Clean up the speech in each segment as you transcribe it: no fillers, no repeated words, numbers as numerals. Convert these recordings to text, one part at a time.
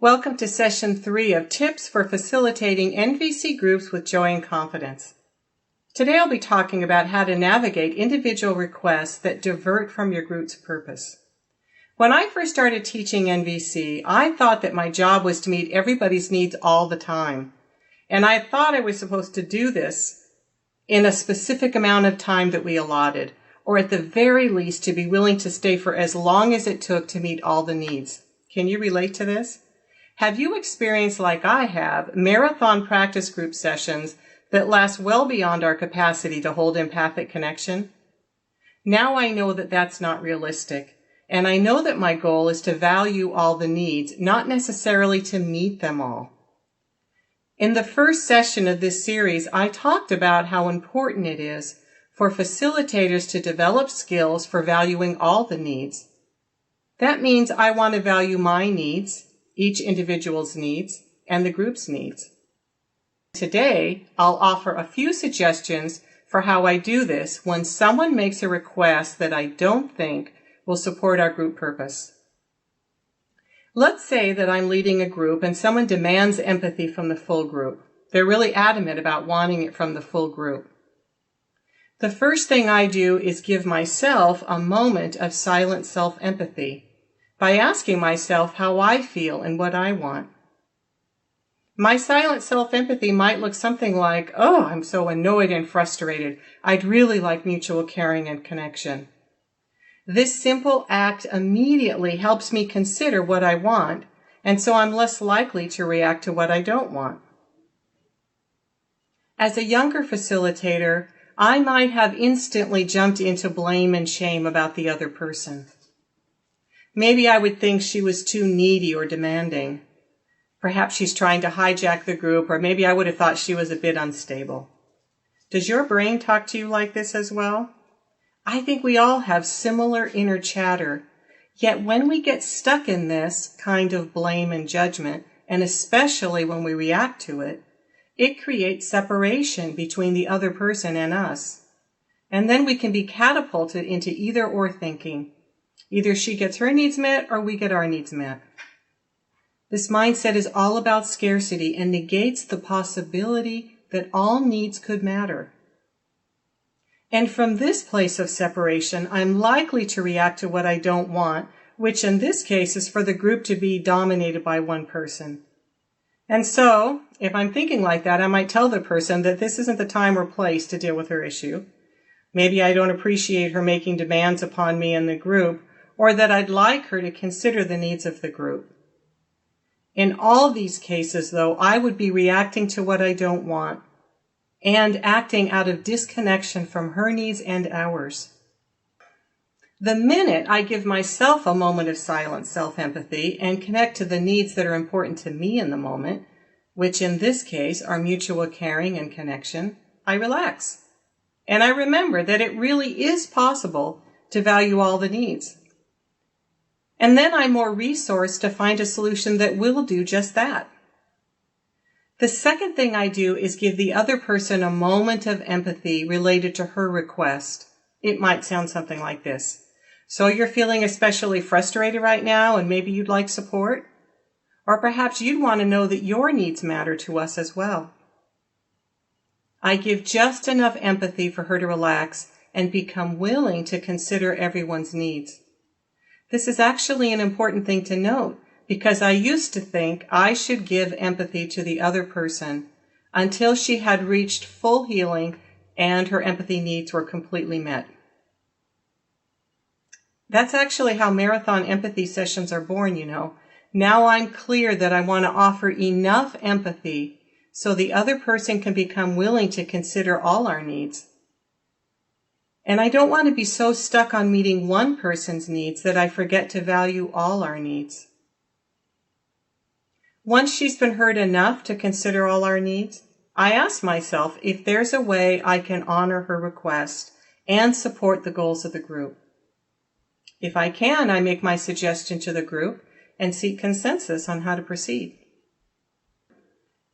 Welcome to Session 3 of Tips for Facilitating NVC Groups with Joy and Confidence. Today I'll be talking about how to navigate individual requests that divert from your group's purpose. When I first started teaching NVC, I thought that my job was to meet everybody's needs all the time. And I thought I was supposed to do this in a specific amount of time that we allotted, or at the very least to be willing to stay for as long as it took to meet all the needs. Can you relate to this? Have you experienced, like I have, marathon practice group sessions that last well beyond our capacity to hold empathic connection? Now I know that that's not realistic, and I know that my goal is to value all the needs, not necessarily to meet them all. In the first session of this series, I talked about how important it is for facilitators to develop skills for valuing all the needs. That means I want to value my needs, each individual's needs, and the group's needs. Today, I'll offer a few suggestions for how I do this when someone makes a request that I don't think will support our group purpose. Let's say that I'm leading a group and someone demands empathy from the full group. They're really adamant about wanting it from the full group. The first thing I do is give myself a moment of silent self-empathy by asking myself how I feel and what I want. My silent self-empathy might look something like, "Oh, I'm so annoyed and frustrated. I'd really like mutual caring and connection." This simple act immediately helps me consider what I want, and so I'm less likely to react to what I don't want. As a younger facilitator, I might have instantly jumped into blame and shame about the other person. Maybe I would think she was too needy or demanding. Perhaps she's trying to hijack the group, or maybe I would have thought she was a bit unstable. Does your brain talk to you like this as well? I think we all have similar inner chatter, yet when we get stuck in this kind of blame and judgment, and especially when we react to it, it creates separation between the other person and us. And then we can be catapulted into either or thinking. Either she gets her needs met or we get our needs met. This mindset is all about scarcity and negates the possibility that all needs could matter. And from this place of separation, I'm likely to react to what I don't want, which in this case is for the group to be dominated by one person. And so, if I'm thinking like that, I might tell the person that this isn't the time or place to deal with her issue. Maybe I don't appreciate her making demands upon me and the group, or that I'd like her to consider the needs of the group. In all these cases, though, I would be reacting to what I don't want and acting out of disconnection from her needs and ours. The minute I give myself a moment of silent self-empathy and connect to the needs that are important to me in the moment, which in this case are mutual caring and connection, I relax. And I remember that it really is possible to value all the needs. And then I'm more resourced to find a solution that will do just that. The second thing I do is give the other person a moment of empathy related to her request. It might sound something like this. "So you're feeling especially frustrated right now and maybe you'd like support? Or perhaps you'd want to know that your needs matter to us as well." I give just enough empathy for her to relax and become willing to consider everyone's needs. This is actually an important thing to note because I used to think I should give empathy to the other person until she had reached full healing and her empathy needs were completely met. That's actually how marathon empathy sessions are born, you know. Now I'm clear that I want to offer enough empathy so the other person can become willing to consider all our needs. And I don't want to be so stuck on meeting one person's needs that I forget to value all our needs. Once she's been heard enough to consider all our needs, I ask myself if there's a way I can honor her request and support the goals of the group. If I can, I make my suggestion to the group and seek consensus on how to proceed.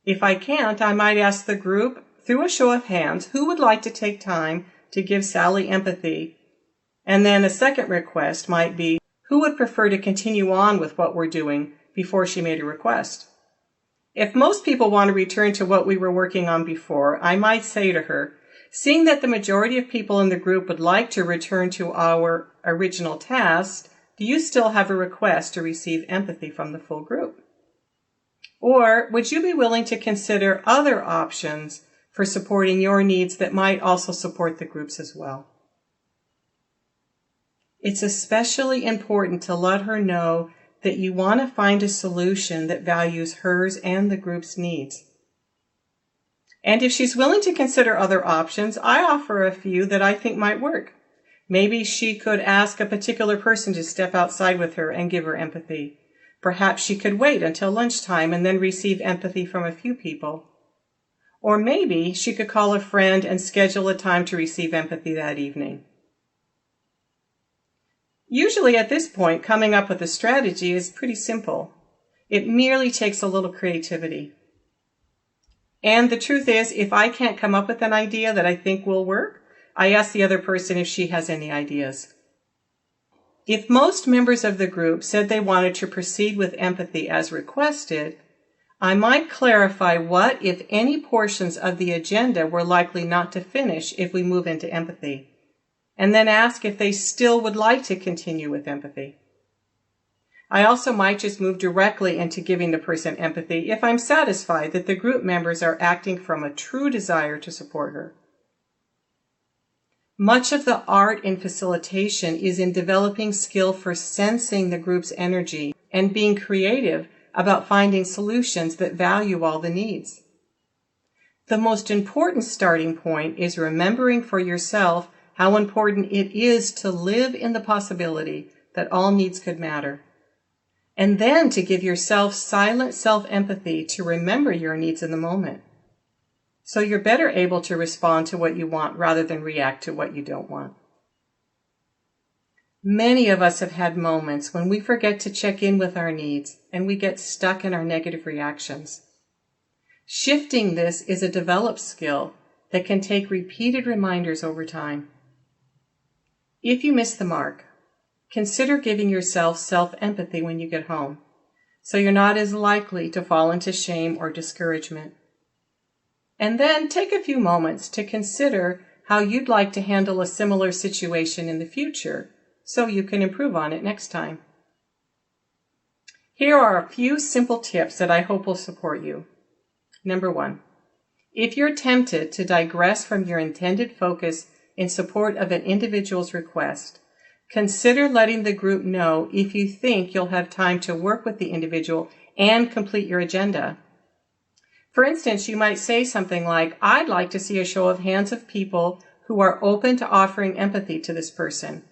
If I can't, I might ask the group, through a show of hands, who would like to take time to give Sally empathy. And then a second request might be, who would prefer to continue on with what we're doing, before she made a request. If most people want to return to what we were working on before, I might say to her, seeing that the majority of people in the group would like to return to our original task, do you still have a request to receive empathy from the full group? Or would you be willing to consider other options for supporting your needs that might also support the groups as well? It's especially important to let her know that you want to find a solution that values hers and the group's needs. And if she's willing to consider other options, I offer a few that I think might work. Maybe she could ask a particular person to step outside with her and give her empathy. Perhaps she could wait until lunchtime and then receive empathy from a few people. Or maybe she could call a friend and schedule a time to receive empathy that evening. Usually at this point, coming up with a strategy is pretty simple. It merely takes a little creativity. And the truth is, if I can't come up with an idea that I think will work, I ask the other person if she has any ideas. If most members of the group said they wanted to proceed with empathy as requested, I might clarify what, if any, portions of the agenda we're likely not to finish if we move into empathy, and then ask if they still would like to continue with empathy. I also might just move directly into giving the person empathy if I'm satisfied that the group members are acting from a true desire to support her. Much of the art in facilitation is in developing skill for sensing the group's energy and being creative about finding solutions that value all the needs. The most important starting point is remembering for yourself how important it is to live in the possibility that all needs could matter. And then to give yourself silent self-empathy to remember your needs in the moment. So you're better able to respond to what you want rather than react to what you don't want. Many of us have had moments when we forget to check in with our needs and we get stuck in our negative reactions. Shifting this is a developed skill that can take repeated reminders over time. If you miss the mark, consider giving yourself self-empathy when you get home, so you're not as likely to fall into shame or discouragement. And then take a few moments to consider how you'd like to handle a similar situation in the future so you can improve on it next time. Here are a few simple tips that I hope will support you. Number 1, if you're tempted to digress from your intended focus in support of an individual's request, consider letting the group know if you think you'll have time to work with the individual and complete your agenda. For instance, you might say something like, I'd like to see a show of hands of people who are open to offering empathy to this person.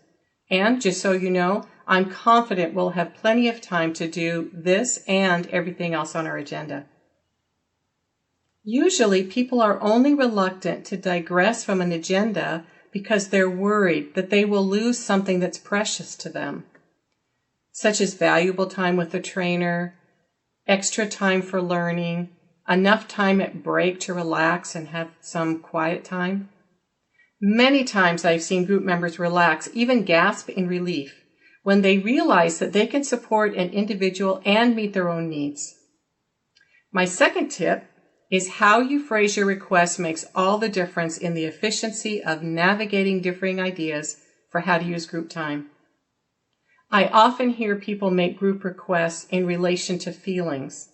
And just so you know, I'm confident we'll have plenty of time to do this and everything else on our agenda. Usually, people are only reluctant to digress from an agenda because they're worried that they will lose something that's precious to them, such as valuable time with the trainer, extra time for learning, enough time at break to relax and have some quiet time. Many times I've seen group members relax, even gasp in relief, when they realize that they can support an individual and meet their own needs. My second tip is how you phrase your request makes all the difference in the efficiency of navigating differing ideas for how to use group time. I often hear people make group requests in relation to feelings,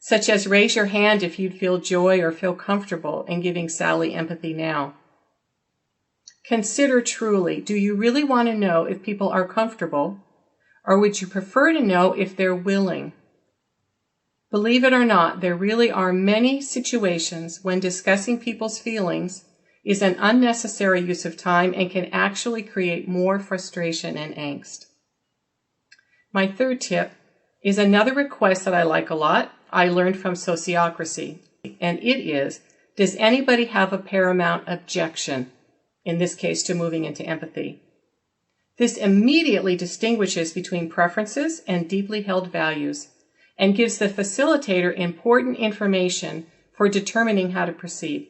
such as raise your hand if you'd feel joy or feel comfortable in giving Sally empathy now. Consider truly, do you really want to know if people are comfortable, or would you prefer to know if they're willing? Believe it or not, there really are many situations when discussing people's feelings is an unnecessary use of time and can actually create more frustration and angst. My third tip is another request that I like a lot. I learned from Sociocracy, and it is, does anybody have a paramount objection, in this case to moving into empathy? This immediately distinguishes between preferences and deeply held values and gives the facilitator important information for determining how to proceed.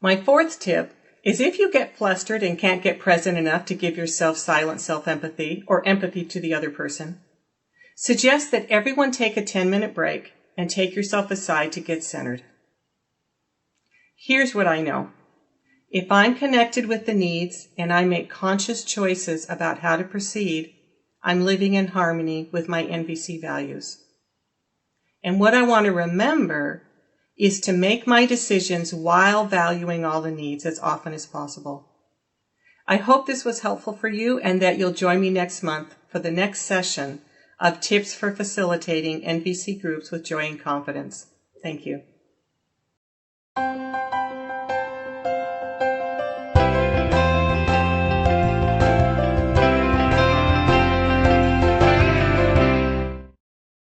My fourth tip is if you get flustered and can't get present enough to give yourself silent self-empathy or empathy to the other person, Suggest that everyone take a 10-minute break and take yourself aside to get centered. Here's what I know. If I'm connected with the needs and I make conscious choices about how to proceed, I'm living in harmony with my NVC values. And what I want to remember is to make my decisions while valuing all the needs as often as possible. I hope this was helpful for you and that you'll join me next month for the next session of Tips for Facilitating NVC Groups with Joy and Confidence. Thank you.